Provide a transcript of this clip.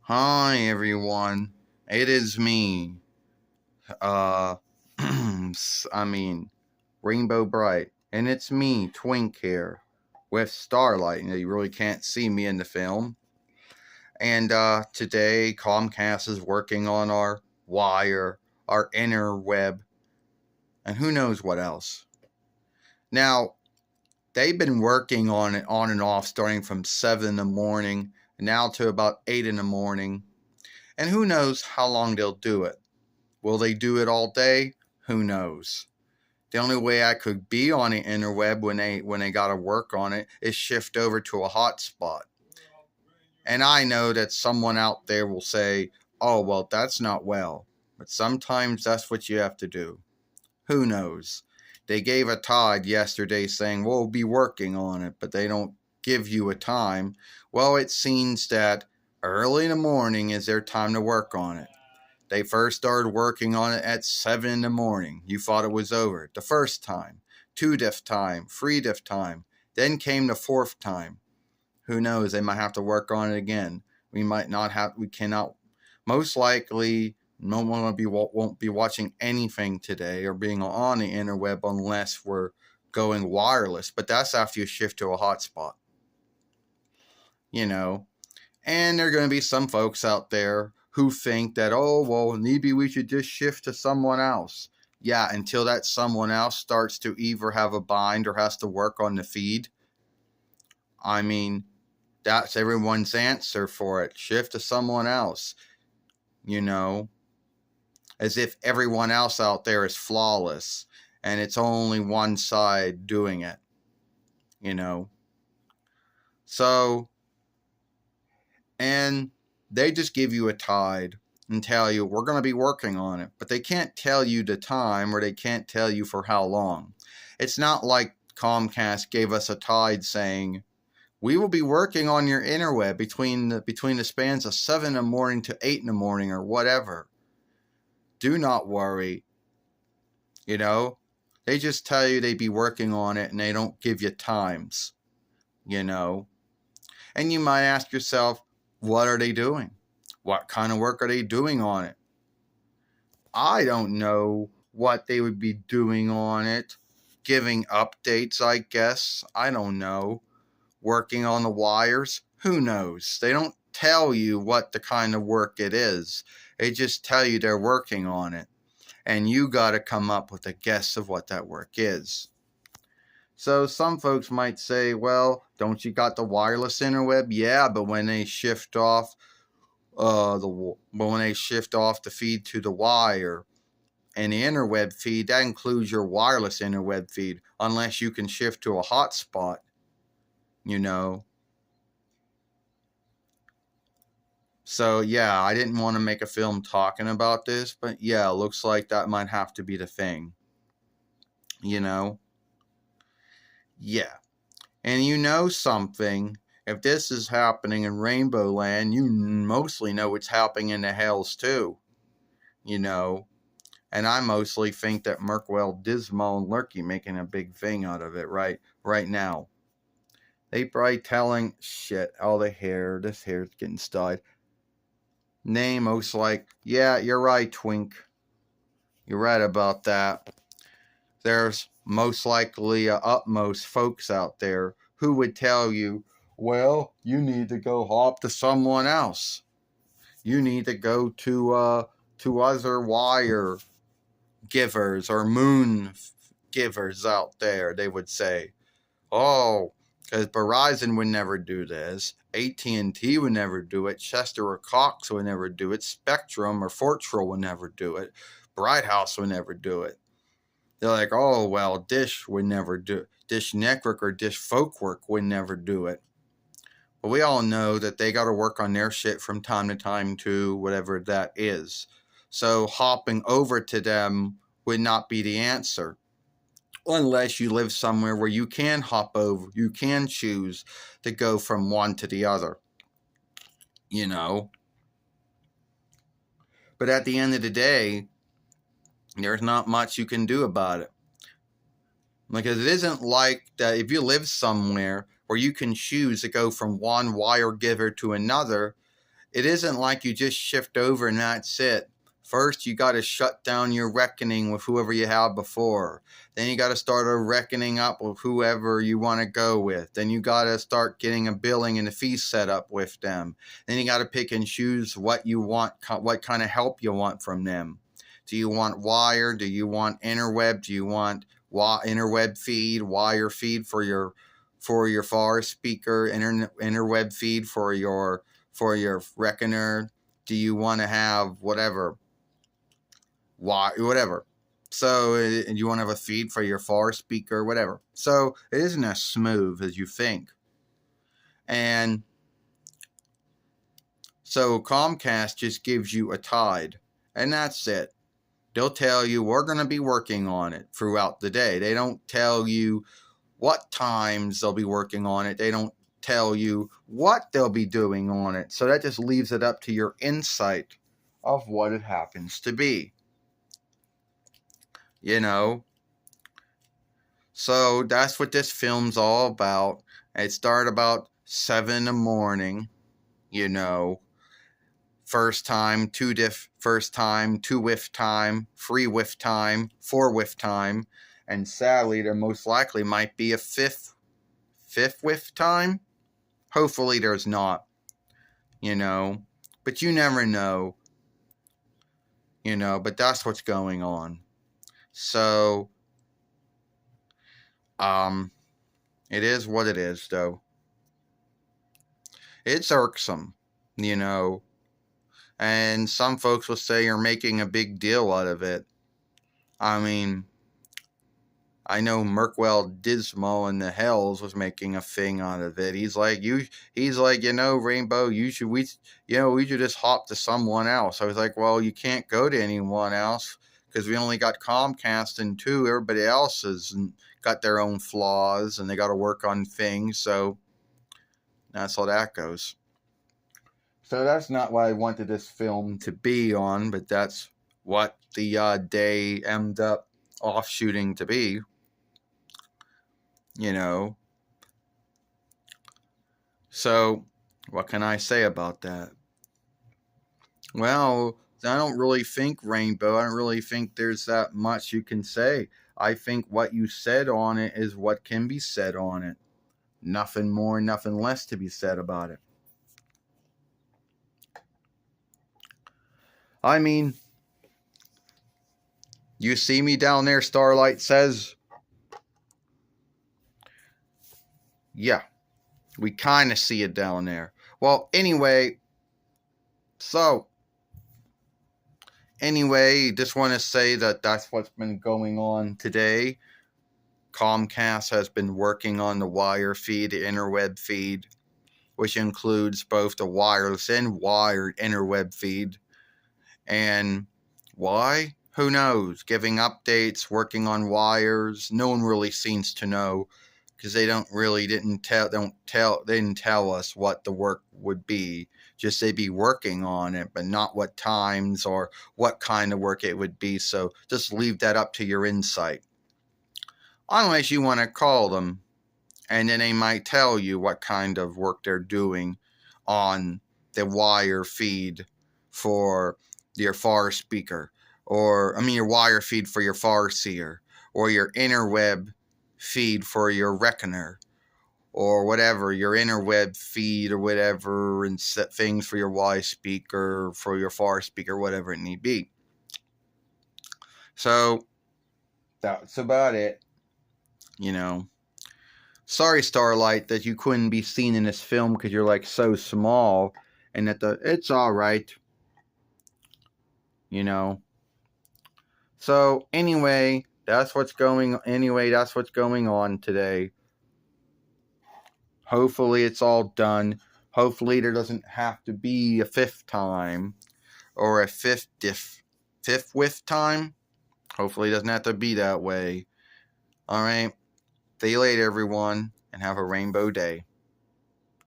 Hi everyone, it is me. Uh, I mean, Rainbow Bright, and it's me, Twink here, with Starlight. You really can't see me in the film. And today, Comcast is working on our wire, our INTERWEB, and who knows what else. Now, they've been working on it on and off, starting from 7 in the morning, now to about 8 in the morning. And who knows how long they'll do it. Will they do it all day? Who knows? The only way I could be on the interweb when they got to work on it is shift over to a hotspot. And I know that someone out there will say, "Oh, well, that's not well." But sometimes that's what you have to do. Who knows? They gave a tide yesterday saying, "We'll be working on it," but they don't give you a time. Well, it seems that early in the morning is their time to work on it. They first started working on it at 7 in the morning. You thought it was over. The first time, 2th time, 3rd time. Then came the 4th time. Who knows? They might have to work on it again. We cannot, most likely, no one won't be watching anything today or being on the interweb unless we're going wireless. But that's after you shift to a hotspot. And there are going to be some folks out there who think that, oh, well, maybe we should just shift to someone else. Yeah, until that someone else starts to either have a bind or has to work on the feed. I mean, that's everyone's answer for it. Shift to someone else. As if everyone else out there is flawless and it's only one side doing it. So, and they just give you a tide and tell you, we're going to be working on it. But they can't tell you the time, or they can't tell you for how long. It's not like Comcast gave us a tide saying, we will be working on your interweb between the spans of 7 in the morning to 8 in the morning or whatever. Do not worry. They just tell you they'd be working on it and they don't give you times. And you might ask yourself, what are they doing? What kind of work are they doing on it? I don't know what they would be doing on it. Giving updates, I guess. I don't know. Working on the wires? Who knows? They don't tell you what the kind of work it is. They just tell you they're working on it. And you got to come up with a guess of what that work is. So some folks might say, well, don't you got the wireless interweb? Yeah, but when they shift off the feed to the wire and the interweb feed, that includes your wireless interweb feed, unless you can shift to a hotspot. So yeah, I didn't want to make a film talking about this, but yeah, it looks like that might have to be the thing. Yeah. And something, if this is happening in Rainbow Land, you mostly know it's happening in the Hells too. And I mostly think that Merkwell, Dismal, and Lurky making a big thing out of it right now. They probably telling, shit, all this hair's getting styed. Name most like, yeah, you're right, Twink. You're right about that. There's most likely utmost folks out there who would tell you, well, you need to go hop to someone else. You need to go to other wire givers or moon givers out there, they would say. Oh, because Verizon would never do this. AT&T would never do it. Chester or Cox would never do it. Spectrum or Fortress would never do it. Bright House would never do it. They're like, oh, well, Dish would never do it. Dish Network or Dish Folkwork would never do it. But we all know that they got to work on their shit from time to time too, whatever that is. So hopping over to them would not be the answer. Unless you live somewhere where you can hop over, you can choose to go from one to the other. But at the end of the day, there's not much you can do about it. Because it isn't like that if you live somewhere where you can choose to go from one wire giver to another, it isn't like you just shift over and that's it. First, you got to shut down your reckoning with whoever you had before. Then you got to start a reckoning up with whoever you want to go with. Then you got to start getting a billing and a fee set up with them. Then you got to pick and choose what you want, what kind of help you want from them. Do you want wire? Do you want interweb? Do you want interweb feed, wire feed for your far speaker, interweb feed for your reckoner? Do you want to have whatever? Whatever. So you want to have a feed for your far speaker, whatever. So it isn't as smooth as you think. And so Comcast just gives you a tide, and that's it. They'll tell you we're going to be working on it throughout the day. They don't tell you what times they'll be working on it. They don't tell you what they'll be doing on it. So that just leaves it up to your insight of what it happens to be. You know, so that's what this film's all about. It started about 7 in the morning, you know. First time, two whiff time, 3 whiff time, 4 whiff time, and sadly there most likely might be a fifth whiff time. Hopefully there's not, you know, but you never know, you know, but that's what's going on. So, it is what it is, though. It's irksome, you know, and some folks will say you're making a big deal out of it. I mean, I know Merkwell Dismal in the Hells was making a thing out of it. He's like, you know, Rainbow, we should just hop to someone else. I was like, well, you can't go to anyone else because we only got Comcast and 2. Everybody else has got their own flaws and they got to work on things. So that's how that goes. So that's not what I wanted this film to be on, but that's what the day ended up offshooting to be. You know. So what can I say about that? Well, I don't really think, Rainbow, I don't really think there's that much you can say. I think what you said on it is what can be said on it. Nothing more, nothing less to be said about it. I mean, you see me down there, Starlight says. Yeah, we kind of see it down there. Well, anyway, just want to say that that's what's been going on today. Comcast has been working on the wire feed, the interweb feed, which includes both the wireless and wired interweb feed. And why? Who knows? Giving updates, working on wires. No one really seems to know because they didn't tell us what the work would be. Just they'd be working on it, but not what times or what kind of work it would be. So just leave that up to your insight. Unless you want to call them, and then they might tell you what kind of work they're doing on the wire feed for your far speaker, your wire feed for your far seer, or your interweb feed for your reckoner, or whatever, your interweb feed or whatever, and set things for your Y speaker, for your far speaker, whatever it need be. So that's about it. You know, sorry, Starlight, that you couldn't be seen in this film because you're like so small, and it's all right. You know. So anyway, that's what's going on today. Hopefully it's all done. Hopefully there doesn't have to be a 5th time or a 5th whiff time. Hopefully it doesn't have to be that way. All right. See you later, everyone, and have a rainbow day.